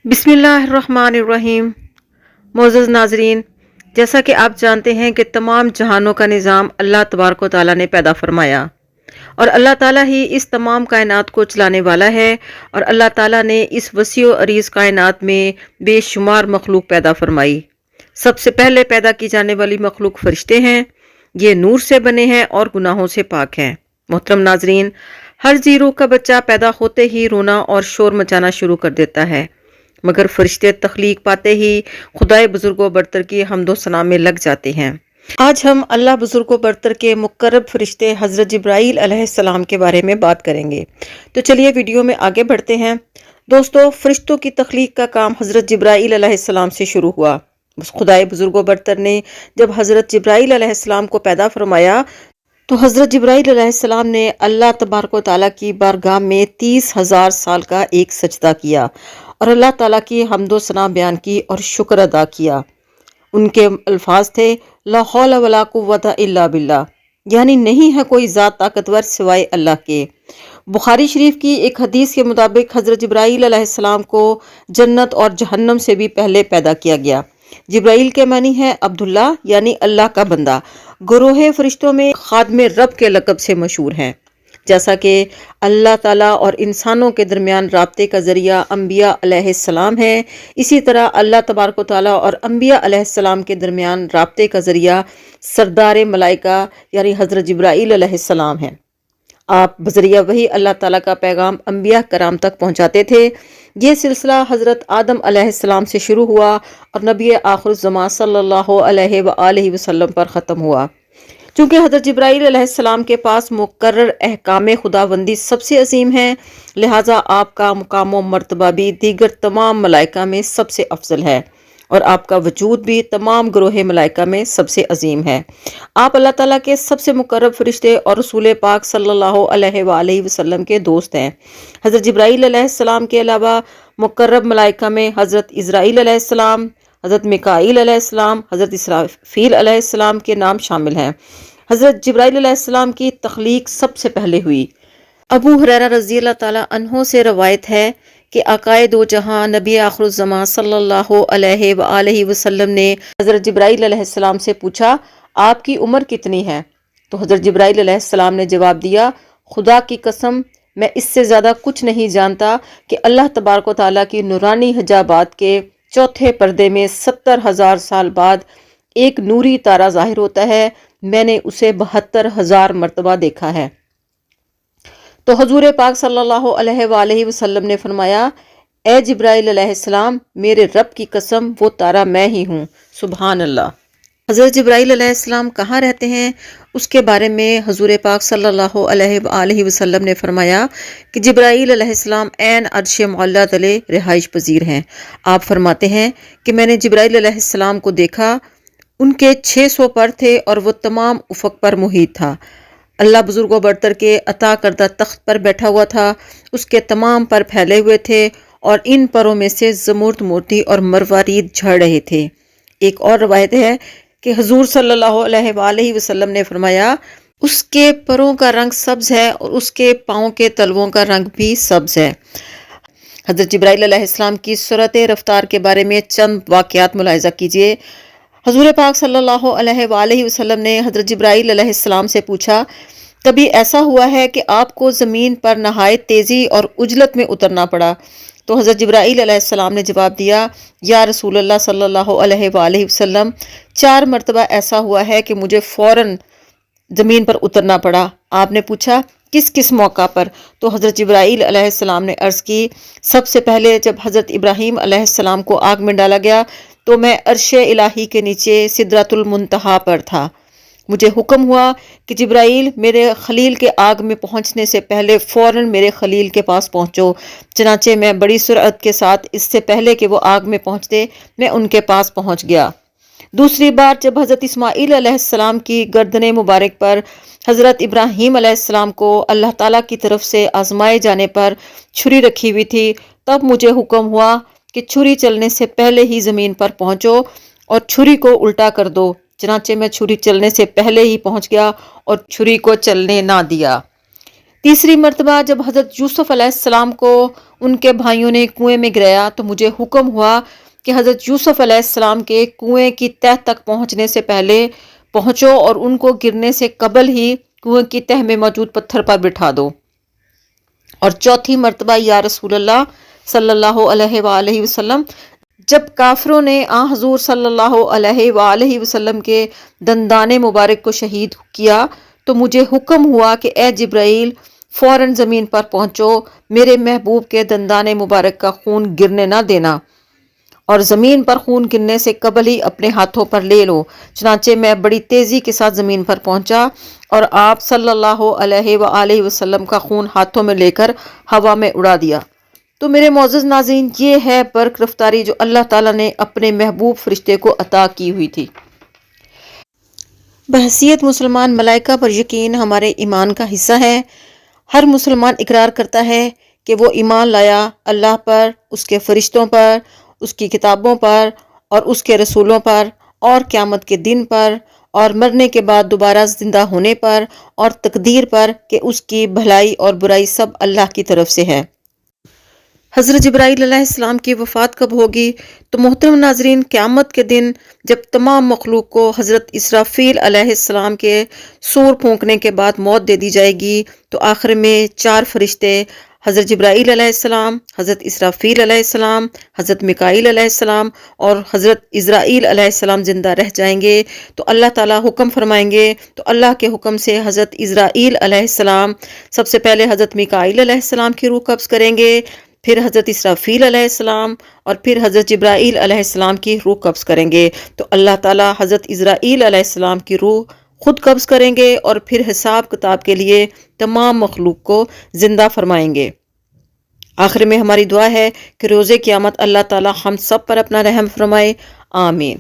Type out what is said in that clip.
बिस्मिल्लाहिर्रहमानिर्रहीम। मोअज़्ज़ज़ नाज़रीन, जैसा कि आप जानते हैं कि तमाम जहानों का निज़ाम अल्लाह तबारक व तआला ने पैदा फरमाया और अल्लाह ताला ही इस तमाम कायनात को चलाने वाला है। और अल्लाह ताला ने इस वसी व अरीज़ कायनात में बेशुमार मखलूक पैदा फरमाई। सबसे पहले पैदा की जाने वाली मखलूक फरिश्ते हैं। ये नूर से बने हैं और गुनाहों से पाक हैं। मोहतरम नाज़रीन, हर जी रूह का बच्चा पैदा होते ही रोना और शोर मचाना शुरू कर देता है, मगर फरिश्ते तख्लीक पाते ही खुदाए बुजुर्गो बरतर की हम्दो सना में लग जाते हैं। आज हम अल्लाह बुजुर्गो बरतर के मुकर्रब फरिश्ते हज़रत जिब्राईल अलैहिस्सलाम के बारे में बात करेंगे। तो चलिए वीडियो में आगे बढ़ते हैं। दोस्तों, फरिश्तों की तख्लीक का काम हज़रत जिब्राईल अलैहिस्सलाम से शुरू हुआ। खुदाए बुजुर्गो बरतर ने जब हज़रत जिब्राईल अलैहिस्सलाम को पैदा फरमाया तो हज़रत जिब्राईल अलैहिस्सलाम ने अल्लाह तबारक व तआला की बारगाह में 30,000 साल का एक सजदा किया और अल्लाह ताला की हम्दो सना बयान की और शुक्र अदा किया। उनके अल्फाज थे, ला हौला वला कुव्वता इल्ला बिल्लाह, यानी नहीं है कोई ज़ात ताकतवर सिवाय अल्लाह के। बुखारी शरीफ की एक हदीस के मुताबिक हज़रत जिब्राईल अलैहिस्सलाम को जन्नत और जहन्नम से भी पहले पैदा किया गया। जिब्राईल के मानी है अब्दुल्ला, यानी अल्लाह का बंदा। गुरोहे फरिश्तों में खादमे रब के लक़ब से मशहूर हैं। जैसा कि अल्लाह ताला और इंसानों के दरमियान राब्ते का ज़रिया अम्बिया अलैहिस्सलाम है, इसी तरह अल्लाह तबारक व तआला और अम्बिया अलैहिस्सलाम के दरमियान राब्ते का ज़रिया सरदार मलाइका यानी हज़रत जिब्राईल अलैहिस्सलाम है। आप बज़रिया वही अल्लाह ताला का पैगाम अम्बिया कराम तक पहुँचाते थे। ये सिलसिला हज़रत आदम अलैहिस्सलाम से शुरू हुआ और नबी आखिरुज़्ज़मान सल्लल्लाहु अलैहि वसल्लम पर ख़त्म हुआ। चूँकि हज़रत जिब्राईल अलैहिस्सलाम के पास मुकर्रर अहकाम खुदाबंदी सबसे अजीम है, लिहाजा आपका मुकाम व मर्तबा भी दीगर तमाम मलाइका में सबसे अफजल है और आपका वजूद भी तमाम ग्रोह मलाइका में सबसे अजीम है। आप अल्लाह ताला के सबसे मुकर्रब फरिश्ते और रसूल पाक सल्लल्लाहु अलैहि वसल्लम के दोस्त हैं। हज़रत जिब्राईल अलैहिस्सलाम के अलावा मुकर्रब मलाइका में हज़रत इज़राईल अलैहिस्सलाम, हज़रत मिकाईल अलैहिस्सलाम, हज़रत इसराफील अलैहिस्सलाम के नाम शामिल हैं। हज़रत जिब्राईल अलैहिस्सलाम की तख्लीक सबसे पहले हुई। अबू हुरैरा रज़ी अल्लाह ताला अन्हो से रवायत है कि आकाए दो जहां नबी आखिरुज़्ज़मान सल्लल्लाहु अलैहि वसल्लम ने हज़रत जिब्राईल अलैहिस्सलाम से पूछा, आपकी उम्र कितनी है? तो हज़रत जिब्राईल अलैहिस्सलाम ने जवाब दिया, खुदा की कसम, मैं इससे ज़्यादा कुछ नहीं जानता कि अल्लाह तबारक व तआला की नूरानी हिजाबात के चौथे पर्दे में 70,000 साल बाद एक नूरी तारा ज़ाहिर होता है। मैंने उसे 72,000 मरतबा देखा है। तो हजूर पाक सल्लल्लाहु अलैहि वसल्लम ने फरमाया, ए जिब्राईल अलैहिस्सलाम, मेरे रब की कसम, वो तारा मैं ही हूँ। सुभान अल्लाह। हज़रत जिब्राईल अलैहिस्सलाम कहाँ रहते हैं, उसके बारे में हजूर पाक सल्लल्लाहु अलैहि वसल्लम ने फरमाया कि जिब्राईल अलैहिस्सलाम ऐन अर्श मुअल्ला तले रिहाइश पजीर हैं। आप फरमाते हैं कि मैंने जिब्राईल अलैहिस्सलाम को देखा, उनके 600 पर थे और वो तमाम उफ़क़ पर मुहीत था। अल्लाह बुजुर्गो बरतर के अता करदा तख्त पर बैठा हुआ था, उसके तमाम पर फैले हुए थे और इन परों में से ज़मुर्द मोती और मरवारीद झड़ रहे थे। एक और रवायत है कि हुजूर सल्लल्लाहु अलैहि वसल्लम ने फरमाया, उसके परों का रंग सब्ज़ है और उसके पाँव के तलवों का रंग भी सब्ज़ है। हज़रत जिब्राईल अलैहिस्सलाम की सूरत रफ्तार के बारे में चंद वाक़यात मुलाहिज़ा कीजिए। हजूर पाक सल्लल्लाहु अलैहि वसल्लम ने हज़रत जिब्राईल अलैहिस्सलाम से पूछा, कभी ऐसा हुआ है कि आपको ज़मीन पर नहायत तेज़ी और उजलत में उतरना पड़ा? तो हज़रत जिब्राईल अलैहिस्सलाम ने जवाब दिया, या रसूलल्लाह सल्लल्लाहु अलैहि वसल्लम, 4 मरतबा ऐसा हुआ है कि मुझे फ़ौरन ज़मीन पर उतरना पड़ा। आपने पूछा, किस किस मौका पर? तो हज़रत जिब्राईल अलैहिस्सलाम ने अर्ज़ की, सबसे पहले जब हज़रत इब्राहीम अलैहिस्सलाम को आग में डाला गया तो मैं अर्श इलाही के नीचे सिदरतुल मुंतहा पर था। मुझे हुक्म हुआ कि जिब्राईल, मेरे खलील के आग में पहुंचने से पहले फ़ौरन मेरे खलील के पास पहुंचो। चनाचे मैं बड़ी सुरअत के साथ, इससे पहले कि वो आग में पहुंचते, मैं उनके पास पहुंच गया। दूसरी बार जब हज़रत इस्माईल अलैहिस्सलाम की गर्दन मुबारक पर हज़रत इब्राहीम अलैहिस्सलाम को अल्लाह ताला की तरफ से आजमाए जाने पर छुरी रखी हुई थी, तब मुझे हुक्म हुआ कि छुरी चलने से पहले ही ज़मीन पर पहुंचो और छुरी को उल्टा कर दो। चनाचे मैं छुरी चलने से पहले ही पहुंच गया और छुरी को चलने ना दिया। تیسری مرتبہ جب حضرت یوسف علیہ السلام کو ان کے بھائیوں نے کنویں میں گرایا تو مجھے حکم ہوا کہ حضرت یوسف علیہ السلام کے کنویں کی تہ تک پہنچنے سے پہلے پہنچو اور ان کو گرنے سے قبل ہی کنویں کی تہ میں موجود پتھر پر بٹھا دو۔ اور چوتھی مرتبہ یا رسول اللہ صلی اللہ علیہ وآلہ وسلم جب کافروں نے حضور صلی اللہ علیہ وآلہ وسلم کے دندان مبارک کو شہید کیا تو مجھے حکم ہوا کہ اے جبرائیل فوراً زمین پر پہنچو، میرے محبوب کے دندان مبارک کا خون گرنے نہ دینا، اور زمین پر خون گرنے سے قبل ہی اپنے ہاتھوں پر لے لو۔ چنانچہ میں بڑی تیزی کے ساتھ زمین پر پہنچا اور آپ صلی اللہ علیہ وآلہ وسلم کا خون ہاتھوں میں لے کر ہوا میں اڑا دیا۔ تو میرے معزز ناظرین، یہ ہے برق رفتاری جو اللہ تعالیٰ نے اپنے محبوب فرشتے کو عطا کی ہوئی تھی۔ بحیثیت مسلمان ملائکہ پر یقین ہمارے ایمان کا حصہ ہے۔ ہر مسلمان اقرار کرتا ہے کہ وہ ایمان لایا اللہ پر، اس کے فرشتوں پر، اس کی کتابوں پر اور اس کے رسولوں پر، اور قیامت کے دن پر، اور مرنے کے بعد دوبارہ زندہ ہونے پر، اور تقدیر پر کہ اس کی بھلائی اور برائی سب اللہ کی طرف سے ہے۔ حضرت جبرائیل علیہ السلام کی وفات کب ہوگی؟ تو محترم ناظرین، قیامت کے دن جب تمام مخلوق کو حضرت اسرافیل علیہ السلام کے سور پھونکنے کے بعد موت دے دی جائے گی تو آخر میں 4 فرشتے حضرت جبرائیل علیہ السلام، حضرت اسرافیل علیہ السلام، حضرت میکائیل علیہ السلام اور حضرت عزرائیل علیہ السلام زندہ رہ جائیں گے۔ تو اللہ تعالیٰ حکم فرمائیں گے تو اللہ کے حکم سے حضرت عزرائیل علیہ السلام سب سے پہلے حضرت میکائیل علیہ السلام کی روح قبض کریں گے، پھر حضرت اسرافیل علیہ السلام اور پھر حضرت جبرائیل علیہ السلام کی روح قبض کریں گے۔ تو اللہ تعالیٰ حضرت عزرائیل علیہ السلام کی روح خود قبض کریں گے اور پھر حساب کتاب کے لیے تمام مخلوق کو زندہ فرمائیں گے۔ آخر میں ہماری دعا ہے کہ روز قیامت اللہ تعالیٰ ہم سب پر اپنا رحم فرمائے، آمین۔